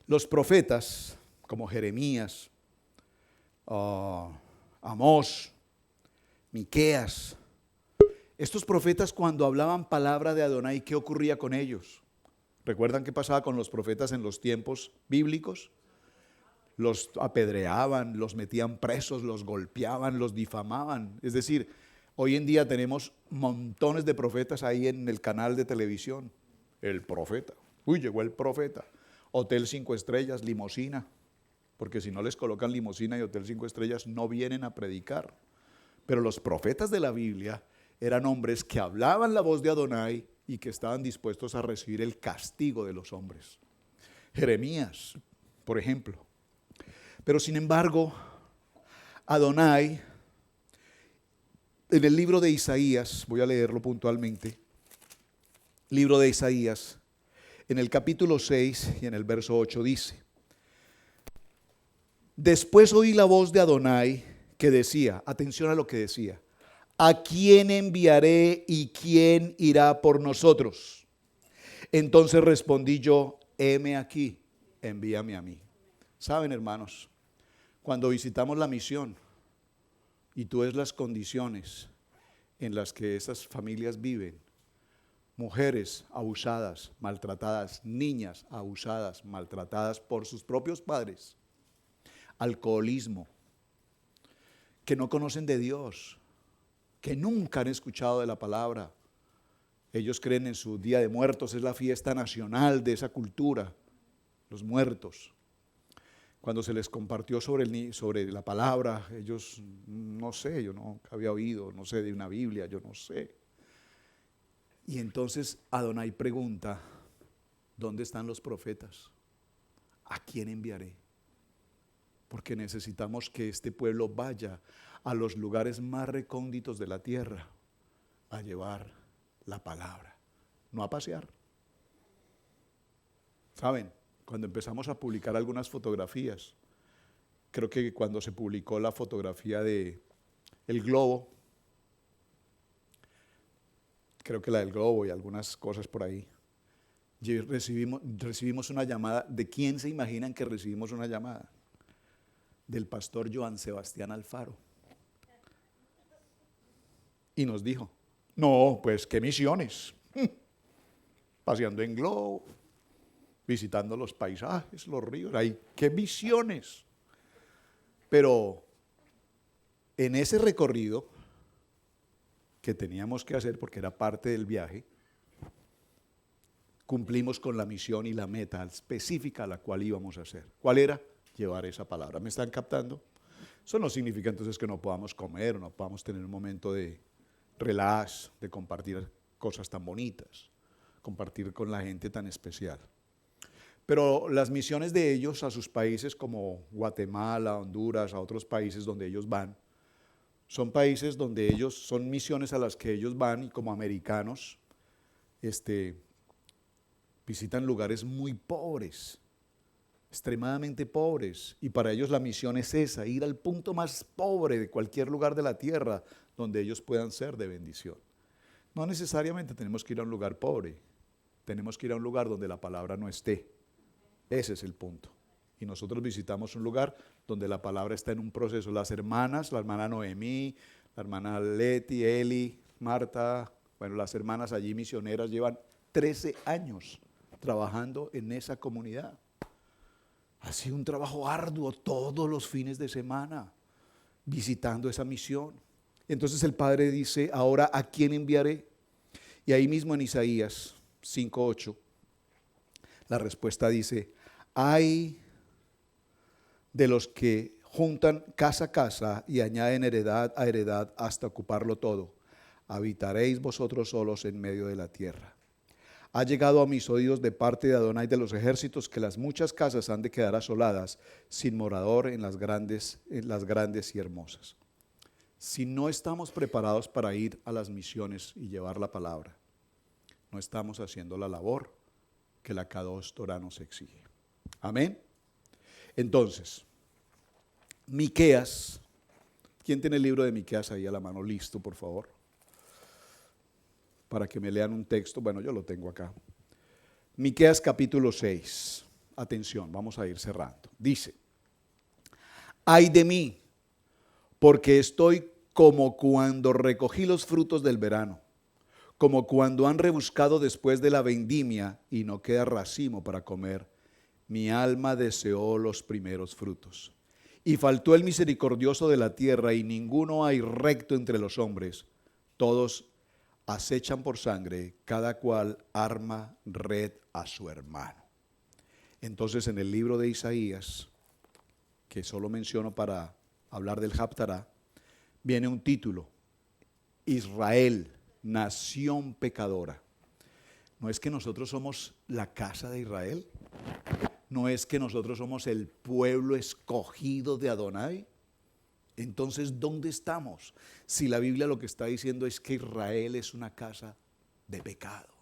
[SPEAKER 1] Los profetas, como Jeremías, Amós, Miqueas, estos profetas, cuando hablaban palabra de Adonai, ¿qué ocurría con ellos? ¿Recuerdan qué pasaba con los profetas en los tiempos bíblicos? Los apedreaban, los metían presos, los golpeaban, los difamaban. Es decir, hoy en día tenemos montones de profetas ahí en el canal de televisión. El profeta, llegó el profeta. Hotel 5 estrellas, limosina, porque si no les colocan limosina y hotel 5 estrellas no vienen a predicar. Pero los profetas de la Biblia eran hombres que hablaban la voz de Adonai y que estaban dispuestos a recibir el castigo de los hombres. Jeremías, por ejemplo. Pero sin embargo, Adonai, en el libro de Isaías, voy a leerlo puntualmente, libro de Isaías, en el capítulo 6 y en el verso 8 dice: después oí la voz de Adonai que decía, atención a lo que decía: ¿a quién enviaré y quién irá por nosotros? Entonces respondí yo: heme aquí, envíame a mí. Saben, hermanos, cuando visitamos la misión y tú ves las condiciones en las que esas familias viven, mujeres abusadas, maltratadas, niñas abusadas, maltratadas por sus propios padres, alcoholismo, que no conocen de Dios, que nunca han escuchado de la palabra. Ellos creen en su Día de Muertos, es la fiesta nacional de esa cultura, los muertos. Cuando se les compartió sobre la palabra, ellos, no sé, yo no había oído, no sé de una Biblia, yo no sé. Y entonces Adonai pregunta: ¿dónde están los profetas? ¿A quién enviaré? Porque necesitamos que este pueblo vaya a los lugares más recónditos de la tierra a llevar la palabra, no a pasear. ¿Saben? Cuando empezamos a publicar algunas fotografías, creo que cuando se publicó la fotografía de el globo, creo que la del globo y algunas cosas por ahí, recibimos una llamada. ¿De quién se imaginan que recibimos una llamada? Del pastor Joan Sebastián Alfaro. Y nos dijo, no, pues qué misiones. Paseando en globo, visitando los paisajes, los ríos, ay, qué misiones. Pero en ese recorrido que teníamos que hacer, porque era parte del viaje, cumplimos con la misión y la meta específica a la cual íbamos a hacer. ¿Cuál era? Llevar esa palabra. ¿Me están captando? Eso no significa entonces que no podamos comer, o no podamos tener un momento de relax, de compartir cosas tan bonitas, compartir con la gente tan especial. Pero las misiones de ellos a sus países como Guatemala, Honduras, a otros países donde ellos van, son países donde ellos, son misiones a las que ellos van y como americanos, visitan lugares muy pobres, extremadamente pobres, y para ellos la misión es esa, ir al punto más pobre de cualquier lugar de la tierra donde ellos puedan ser de bendición. No necesariamente tenemos que ir a un lugar pobre, tenemos que ir a un lugar donde la palabra no esté. Ese es el punto. Y nosotros visitamos un lugar donde la palabra está en un proceso. Las hermanas, la hermana Noemí, la hermana Leti, Eli, Marta, bueno, las hermanas allí misioneras llevan 13 años trabajando en esa comunidad. Ha sido un trabajo arduo todos los fines de semana, visitando esa misión. Entonces el Padre dice, ahora ¿a quién enviaré? Y ahí mismo en Isaías 5:8, la respuesta dice, hay de los que juntan casa a casa y añaden heredad a heredad hasta ocuparlo todo. Habitaréis vosotros solos en medio de la tierra. Ha llegado a mis oídos de parte de Adonai de los ejércitos que las muchas casas han de quedar asoladas, sin morador en las grandes y hermosas. Si no estamos preparados para ir a las misiones y llevar la palabra, no estamos haciendo la labor que la Kadosh Torah nos exige. Amén. Entonces, Miqueas, ¿quién tiene el libro de Miqueas ahí a la mano? Listo, por favor. Para que me lean un texto, bueno, yo lo tengo acá. Miqueas capítulo 6, atención, vamos a ir cerrando. Dice, ay de mí, porque estoy como cuando recogí los frutos del verano, como cuando han rebuscado después de la vendimia y no queda racimo para comer. Mi alma deseó los primeros frutos. Y faltó el misericordioso de la tierra, y ninguno hay recto entre los hombres. Todos acechan por sangre, cada cual arma red a su hermano. Entonces en el libro de Isaías, que solo menciono para hablar del Haftará, viene un título, Israel, nación pecadora. ¿No es que nosotros somos la casa de Israel? ¿No es que nosotros somos el pueblo escogido de Adonai? Entonces, ¿dónde estamos? Si la Biblia lo que está diciendo es que Israel es una casa de pecado.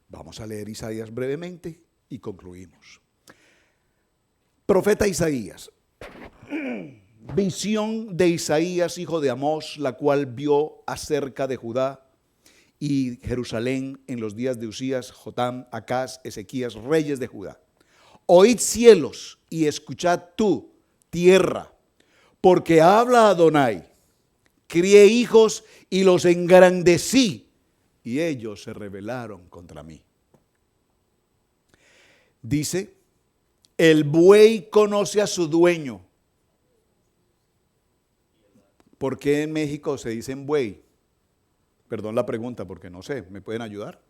[SPEAKER 1] Vamos a leer Isaías brevemente y concluimos. Profeta Isaías. Visión de Isaías, hijo de Amós, la cual vio acerca de Judá y Jerusalén en los días de Usías, Jotam, Acaz, Ezequías, reyes de Judá. Oíd cielos y escuchad tú, tierra, porque habla Adonai, crié hijos y los engrandecí, y ellos se rebelaron contra mí. Dice, el buey conoce a su dueño. ¿Por qué en México se dicen buey? Perdón la pregunta porque no sé, ¿me pueden ayudar?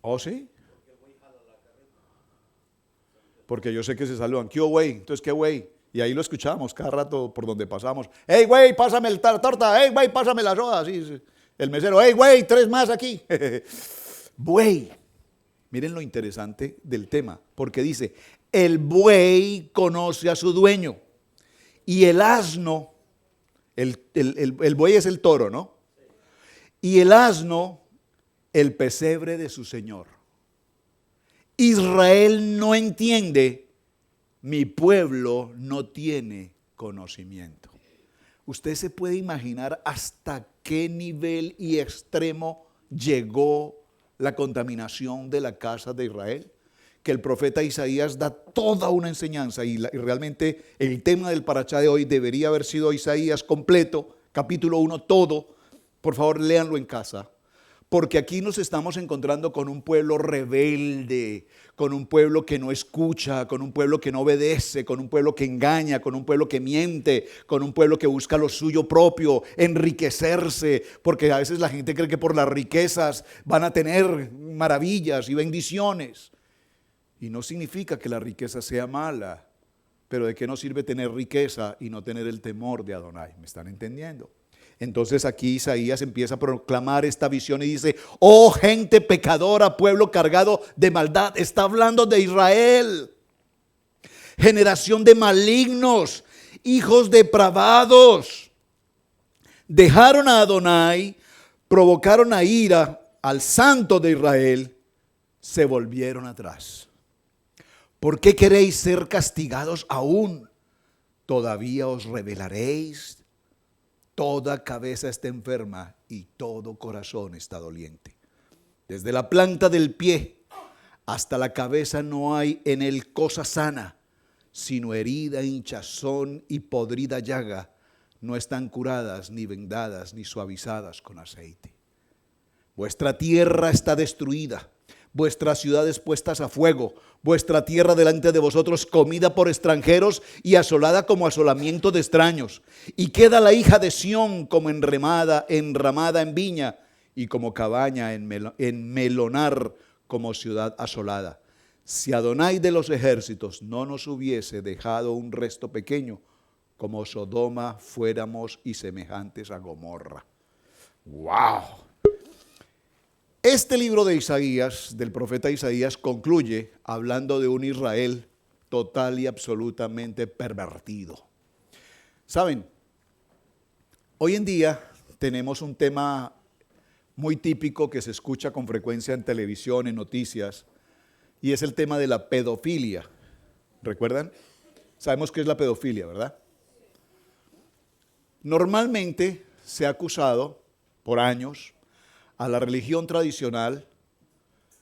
[SPEAKER 1] ¿Oh, sí? Porque yo sé que se saludan, ¿qué güey? Entonces, ¿qué güey? Y ahí lo escuchamos cada rato por donde pasamos. ¡Ey, güey, pásame la torta! ¡Ey, güey, pásame la soda! Sí. El mesero, ¡ey, güey, 3 más aquí! Buey. Miren lo interesante del tema, porque dice, el buey conoce a su dueño y el asno, el buey es el toro, ¿no? Y el asno, el pesebre de su señor. Israel no entiende, mi pueblo no tiene conocimiento. ¿Usted se puede imaginar hasta qué nivel y extremo llegó la contaminación de la casa de Israel? Que el profeta Isaías da toda una enseñanza y realmente el tema del parachá de hoy debería haber sido Isaías completo, capítulo 1, todo. Por favor, léanlo en casa. Porque aquí nos estamos encontrando con un pueblo rebelde, con un pueblo que no escucha, con un pueblo que no obedece, con un pueblo que engaña, con un pueblo que miente, con un pueblo que busca lo suyo propio, enriquecerse, porque a veces la gente cree que por las riquezas van a tener maravillas y bendiciones. Y no significa que la riqueza sea mala, pero ¿de qué nos sirve tener riqueza y no tener el temor de Adonai? ¿Me están entendiendo? Entonces aquí Isaías empieza a proclamar esta visión y dice: oh gente pecadora, pueblo cargado de maldad. Está hablando de Israel. Generación de malignos, hijos depravados. Dejaron a Adonai, provocaron a ira al santo de Israel, se volvieron atrás. ¿Por qué queréis ser castigados aún? Todavía os rebelaréis. Toda cabeza está enferma y todo corazón está doliente. Desde la planta del pie hasta la cabeza no hay en él cosa sana, sino herida, hinchazón y podrida llaga. No están curadas, ni vendadas, ni suavizadas con aceite. Vuestra tierra está destruida, vuestras ciudades puestas a fuego, vuestra tierra delante de vosotros comida por extranjeros y asolada como asolamiento de extraños. Y queda la hija de Sión como enramada en viña y como cabaña en melonar, como ciudad asolada. Si Adonai de los ejércitos no nos hubiese dejado un resto pequeño, como Sodoma fuéramos y semejantes a Gomorra. ¡Wow! Este libro de Isaías, del profeta Isaías, concluye hablando de un Israel total y absolutamente pervertido. ¿Saben? Hoy en día tenemos un tema muy típico que se escucha con frecuencia en televisión, en noticias, y es el tema de la pedofilia. ¿Recuerdan? Sabemos qué es la pedofilia, ¿verdad? Normalmente se ha acusado por años a la religión tradicional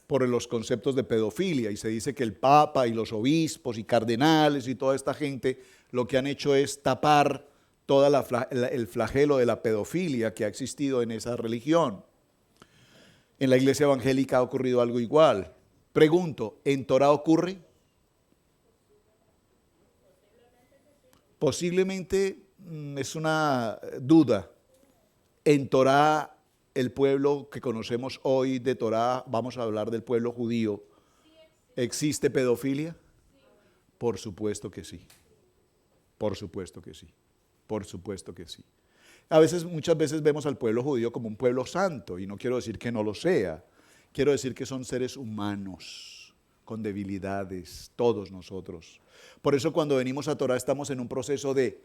[SPEAKER 1] por los conceptos de pedofilia, y se dice que el Papa y los obispos y cardenales y toda esta gente lo que han hecho es tapar todo el flagelo de la pedofilia que ha existido en esa religión. En la iglesia evangélica ha ocurrido algo igual. Pregunto, ¿en Torá ocurre? Posiblemente es una duda. En Torá, el pueblo que conocemos hoy de Torá, vamos a hablar del pueblo judío, ¿existe pedofilia? Por supuesto que sí. Por supuesto que sí. Por supuesto que sí. Muchas veces vemos al pueblo judío como un pueblo santo, y no quiero decir que no lo sea. Quiero decir que son seres humanos, con debilidades, todos nosotros. Por eso cuando venimos a Torá estamos en un proceso de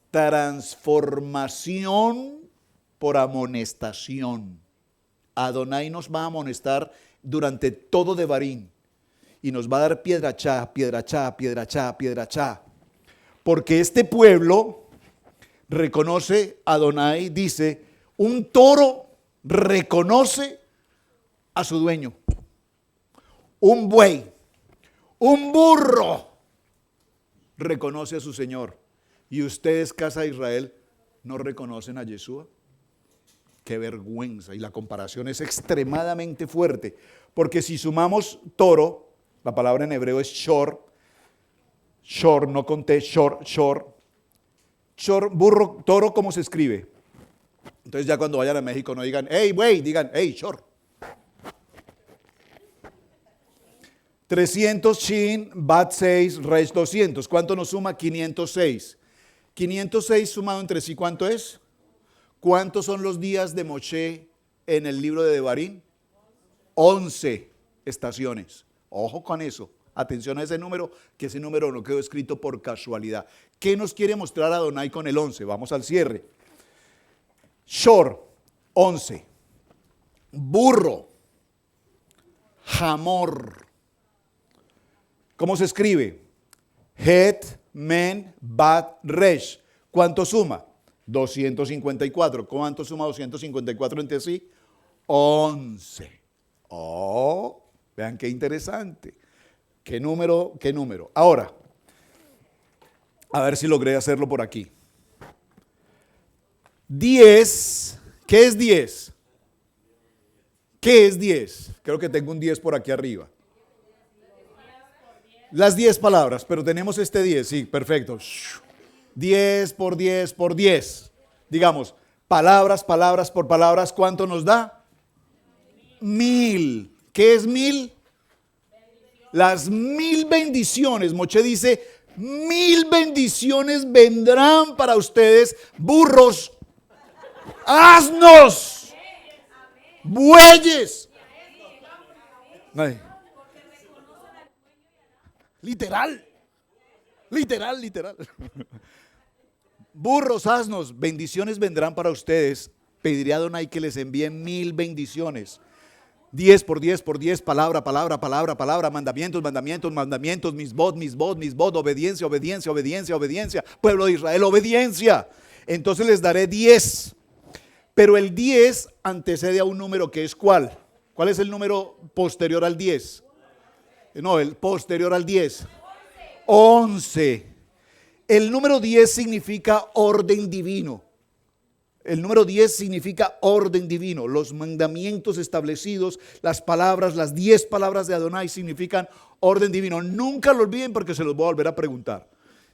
[SPEAKER 1] transformación por amonestación. Adonai nos va a amonestar durante todo Devarim y nos va a dar piedra chá, piedra chá, piedra chá, piedra chá. Porque este pueblo reconoce, Adonai dice, un toro reconoce a su dueño. Un buey, un burro reconoce a su Señor. Y ustedes, casa de Israel, no reconocen a Yeshua. Qué vergüenza. Y la comparación es extremadamente fuerte. Porque si sumamos toro, la palabra en hebreo es shor, no conté, shor, burro, toro, ¿cómo se escribe? Entonces ya cuando vayan a México no digan, hey, güey, digan, hey, shor. 300 shin, bat 6, resh 200. ¿Cuánto nos suma? 506. 506 sumado entre sí, ¿cuánto es? ¿Cuántos son los días de Moshe en el libro de Devarim? 11 estaciones. Ojo con eso. Atención a ese número, que ese número no quedó escrito por casualidad. ¿Qué nos quiere mostrar Adonai con el 11? Vamos al cierre. Shor, 11. Burro. Hamor. ¿Cómo se escribe? Het, men, bat, resh. ¿Cuánto suma? 254. ¿Cuánto suma 254 entre sí? 11. Oh, vean qué interesante. ¿Qué número? ¿Qué número? Ahora, a ver si logré hacerlo por aquí. 10. ¿Qué es 10? ¿Qué es 10? Creo que tengo un 10 por aquí arriba. Las 10 palabras, pero tenemos este 10, sí, perfecto. 10 por 10 por 10. Digamos, palabras, palabras por palabras, ¿cuánto nos da? 1000. ¿Qué es 1000? Las 1000 bendiciones. Moche dice, 1000 bendiciones vendrán para ustedes, burros, asnos, bueyes. Ay. Literal. Burros, asnos, bendiciones vendrán para ustedes. Pediré a Adonai que les envíe 1000 bendiciones. 10 por 10 por 10, palabra, palabra, palabra, palabra, mandamientos, mandamientos, mandamientos, misbod, obediencia, obediencia, obediencia, obediencia. Pueblo de Israel, obediencia. Entonces les daré 10. Pero el 10 antecede a un número que es ¿cuál? ¿Cuál es el número posterior al 10? No, el posterior al 10. 11. El número 10 significa orden divino. El número 10 significa orden divino. Los mandamientos establecidos, las palabras, las 10 palabras de Adonai significan orden divino. Nunca lo olviden porque se los voy a volver a preguntar.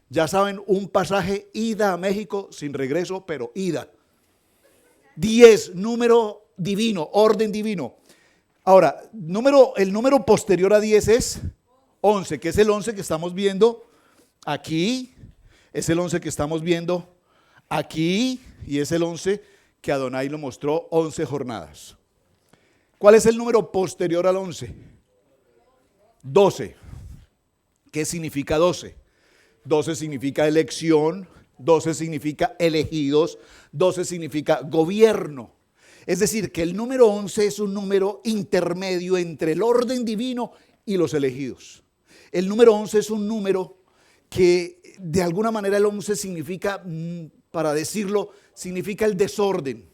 [SPEAKER 1] Ya saben, un pasaje, ida a México, sin regreso, pero ida. 10, número divino, orden divino. Ahora, el número posterior a 10 es 11, que es el 11 que estamos viendo aquí, es el 11 que estamos viendo aquí, y es el 11 que Adonai lo mostró 11 jornadas. ¿Cuál es el número posterior al 11? 12. ¿Qué significa 12? 12 significa elección, 12 significa elegidos, 12 significa gobierno. Es decir, que el número 11 es un número intermedio entre el orden divino y los elegidos. El número 11 es un número que de alguna manera el 11 significa, para decirlo, significa el desorden.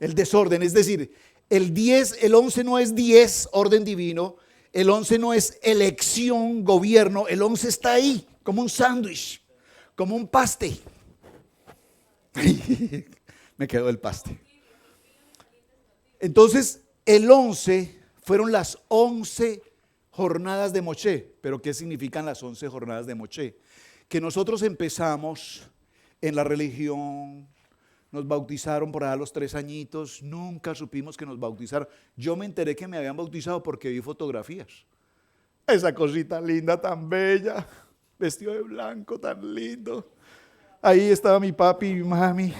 [SPEAKER 1] El desorden, es decir, el 11 no es 10, orden divino, el 11 no es elección, gobierno, el 11 está ahí, como un sándwich, como un paste. Me quedó el paste. Entonces, el 11 fueron las 11 jornadas de Moche. ¿Pero qué significan las 11 jornadas de Moche? Que nosotros empezamos en la religión, nos bautizaron por allá a los 3 añitos, nunca supimos que nos bautizaron. Yo me enteré que me habían bautizado porque vi fotografías. Esa cosita linda, tan bella, vestido de blanco, tan lindo. Ahí estaba mi papi y mi mami.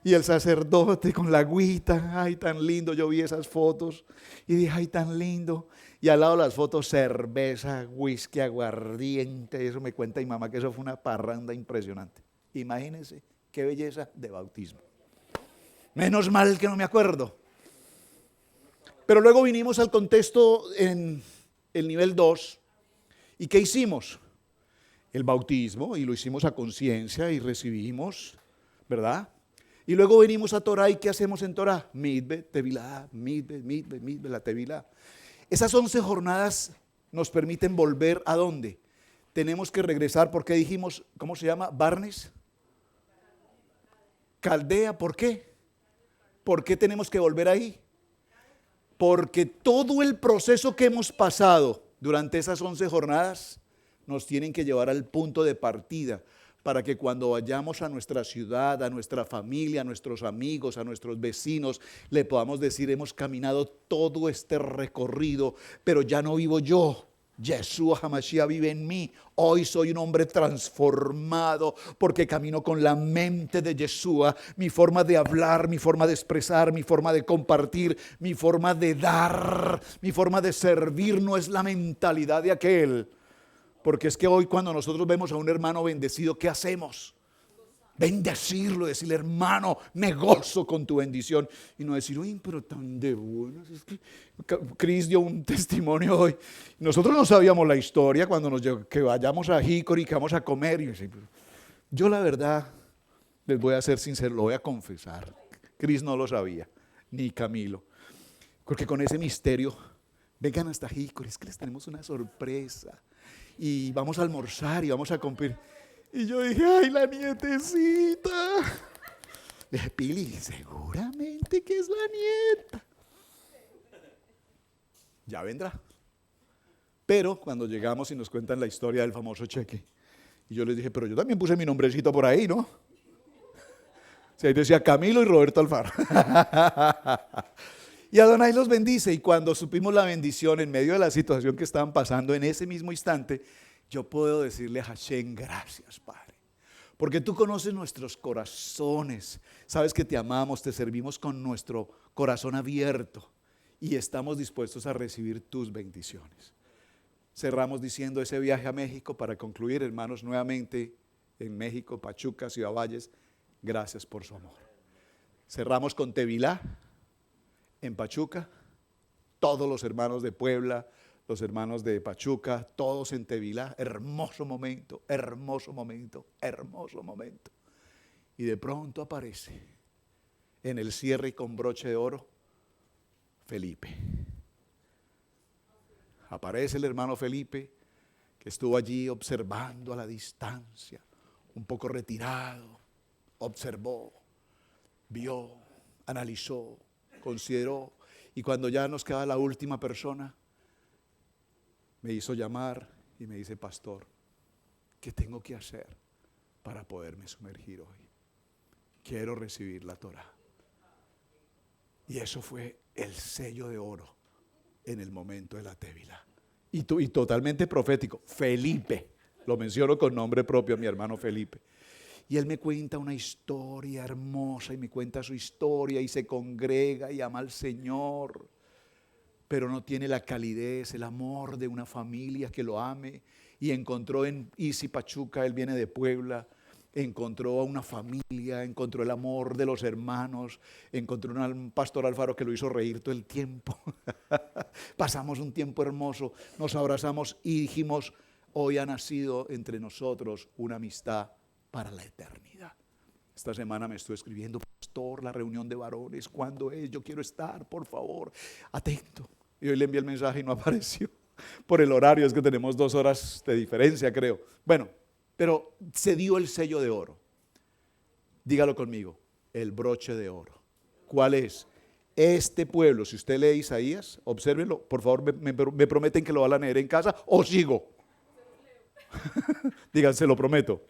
[SPEAKER 1] Y el sacerdote con la agüita, ay, tan lindo. Yo vi esas fotos y dije, ay, tan lindo. Y al lado de las fotos, cerveza, whisky, aguardiente. Eso me cuenta mi mamá que eso fue una parranda impresionante. Imagínense qué belleza de bautismo. Menos mal que no me acuerdo. Pero luego vinimos al contexto en el nivel 2. ¿Y qué hicimos? El bautismo, y lo hicimos a conciencia y recibimos, ¿verdad? Y luego venimos a Torah, ¿y qué hacemos en Torah? Midbe, Tevilá, Midbe, la Tevilá. Esas 11 jornadas nos permiten volver ¿a dónde? Tenemos que regresar, porque dijimos, ¿cómo se llama? Barnes. Caldea, ¿por qué? ¿Por qué tenemos que volver ahí? Porque todo el proceso que hemos pasado durante esas 11 jornadas nos tienen que llevar al punto de partida, para que cuando vayamos a nuestra ciudad, a nuestra familia, a nuestros amigos, a nuestros vecinos, le podamos decir, hemos caminado todo este recorrido, pero ya no vivo yo. Yeshua HaMashiach vive en mí. Hoy soy un hombre transformado porque camino con la mente de Yeshua. Mi forma de hablar, mi forma de expresar, mi forma de compartir, mi forma de dar, mi forma de servir no es la mentalidad de aquel. Porque es que hoy cuando nosotros vemos a un hermano bendecido, ¿qué hacemos? Bendecirlo, decirle, hermano, me gozo con tu bendición. Y no decir, uy, pero tan de buenas. Es que Cris dio un testimonio hoy. Nosotros no sabíamos la historia cuando que vayamos a Hickory, que vamos a comer. Y yo la verdad, Les voy a ser sincero, lo voy a confesar. Cris no lo sabía, ni Camilo. Porque con ese misterio, vengan hasta Jícora, es que les tenemos una sorpresa. Y vamos a almorzar y vamos a cumplir. Y yo dije, ay, la nietecita. Le dije, Pili, seguramente que es la nieta. Ya vendrá. Pero cuando llegamos y nos cuentan la historia del famoso cheque, y yo les dije, pero yo también puse mi nombrecito por ahí, ¿no? O sea, ahí decía Camilo y Roberto Alfaro. Y Adonai los bendice, y cuando supimos la bendición en medio de la situación que estaban pasando en ese mismo instante, yo puedo decirle a Hashem, gracias, Padre. Porque tú conoces nuestros corazones, sabes que te amamos, te servimos con nuestro corazón abierto y estamos dispuestos a recibir tus bendiciones. Cerramos diciendo ese viaje a México para concluir, hermanos, nuevamente en México, Pachuca, Ciudad Valles, gracias por su amor. Cerramos con Tevilá, en Pachuca, todos los hermanos de Puebla, los hermanos de Pachuca, todos en Tevilá, hermoso momento, hermoso momento, hermoso momento. Y de pronto aparece en el cierre y con broche de oro, Felipe. Aparece el hermano Felipe, que estuvo allí observando a la distancia, un poco retirado, observó, vio, analizó, consideró, y cuando ya nos queda la última persona, me hizo llamar y me dice, pastor, ¿qué tengo que hacer para poderme sumergir hoy? Quiero recibir la Torá. Y eso fue el sello de oro en el momento de la Tevilá. Y totalmente profético, Felipe, lo menciono con nombre propio a mi hermano Felipe. Y él me cuenta una historia hermosa y me cuenta su historia y se congrega y ama al Señor, pero no tiene la calidez, el amor de una familia que lo ame. Y encontró en Isi Pachuca, él viene de Puebla, encontró a una familia, encontró el amor de los hermanos, encontró un pastor Alfaro que lo hizo reír todo el tiempo. Pasamos un tiempo hermoso, nos abrazamos y dijimos, hoy ha nacido entre nosotros una amistad para la eternidad. Esta semana me estoy escribiendo, pastor, la reunión de varones, ¿cuándo es? Yo quiero estar, por favor, atento. Y hoy le envié el mensaje y no apareció. Por el horario, es que tenemos 2 horas de diferencia, creo. Bueno, pero se dio el sello de oro. Dígalo conmigo, el broche de oro. ¿Cuál es? Este pueblo, si usted lee Isaías, obsérvenlo, por favor, me prometen que lo van a leer en casa o sigo. Digan, se lo prometo.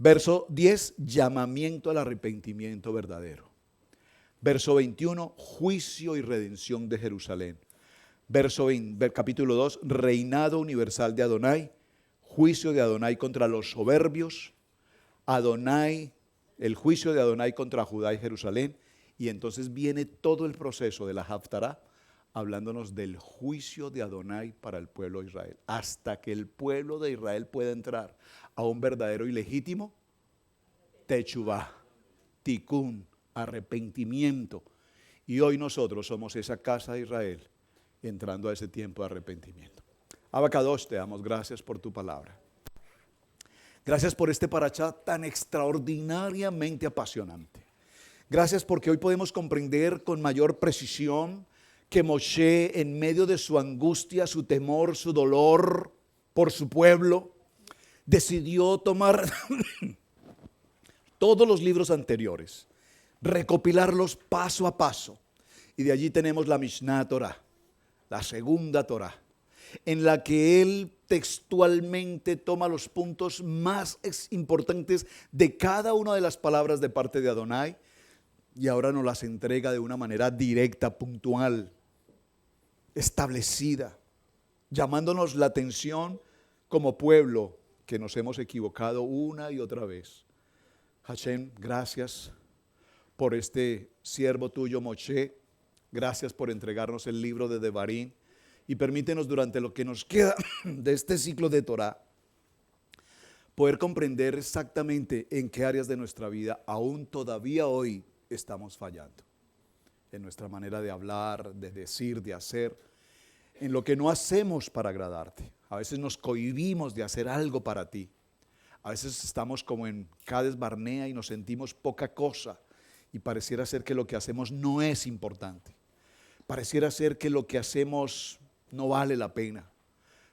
[SPEAKER 1] Verso 10, llamamiento al arrepentimiento verdadero. Verso 21, juicio y redención de Jerusalén. Verso 20, capítulo 2, reinado universal de Adonai, juicio de Adonai contra los soberbios, Adonai, el juicio de Adonai contra Judá y Jerusalén, y entonces viene todo el proceso de la Haftará, hablándonos del juicio de Adonai para el pueblo de Israel, hasta que el pueblo de Israel pueda entrar a un verdadero y legítimo techuvá, tikún, arrepentimiento. Y hoy nosotros somos esa casa de Israel entrando a ese tiempo de arrepentimiento. Abacadosh, te damos gracias por tu palabra. Gracias por este parashá tan extraordinariamente apasionante. Gracias porque hoy podemos comprender con mayor precisión que Moshe, en medio de su angustia, su temor, su dolor por su pueblo, decidió tomar todos los libros anteriores, recopilarlos paso a paso. Y de allí tenemos la Mishnah Torah, la segunda Torah, en la que él textualmente toma los puntos más importantes de cada una de las palabras de parte de Adonai y ahora nos las entrega de una manera directa, puntual, establecida, llamándonos la atención como pueblo que nos hemos equivocado una y otra vez. Hashem, gracias por este siervo tuyo, Moshe. Gracias por entregarnos el libro de Devarim. Y permítenos durante lo que nos queda de este ciclo de Torah, poder comprender exactamente en qué áreas de nuestra vida aún todavía hoy estamos fallando. En nuestra manera de hablar, de decir, de hacer, en lo que no hacemos para agradarte. A veces nos cohibimos de hacer algo para ti. A veces estamos como en Cades Barnea y nos sentimos poca cosa y pareciera ser que lo que hacemos no es importante. Pareciera ser que lo que hacemos no vale la pena.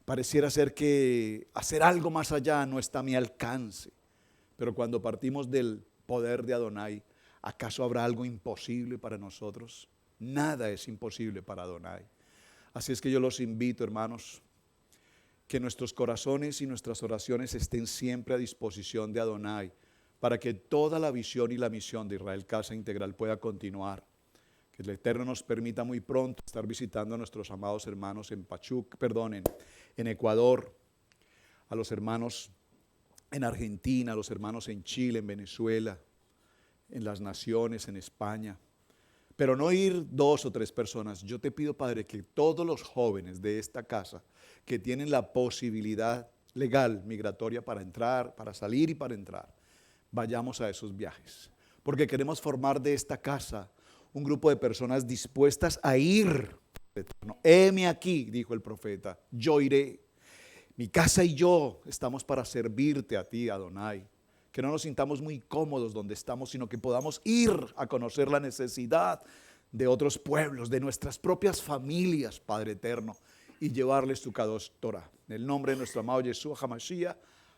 [SPEAKER 1] Pareciera ser que hacer algo más allá no está a mi alcance. Pero cuando partimos del poder de Adonai, ¿acaso habrá algo imposible para nosotros? Nada es imposible para Adonai. Así es que yo los invito, hermanos, que nuestros corazones y nuestras oraciones estén siempre a disposición de Adonai para que toda la visión y la misión de Israel Casa Integral pueda continuar. Que el Eterno nos permita muy pronto estar visitando a nuestros amados hermanos en en Ecuador, a los hermanos en Argentina, a los hermanos en Chile, en Venezuela, en las naciones, en España. Pero no ir 2 o 3 personas. Yo te pido, Padre, que todos los jóvenes de esta casa que tienen la posibilidad legal, migratoria para entrar, para salir y para entrar, vayamos a esos viajes. Porque queremos formar de esta casa un grupo de personas dispuestas a ir. Heme aquí, dijo el profeta, yo iré. Mi casa y yo estamos para servirte a ti, Adonai. Que no nos sintamos muy cómodos donde estamos, sino que podamos ir a conocer la necesidad de otros pueblos, de nuestras propias familias, Padre eterno, y llevarles tu Kadosh Torah. En el nombre de nuestro amado Yeshua HaMashiach.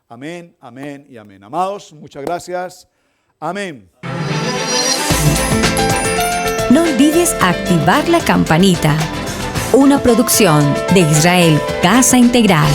[SPEAKER 1] Amén, amén y amén. Amados, muchas gracias. Amén.
[SPEAKER 2] No olvides activar la campanita. Una producción de Israel Casa Integral.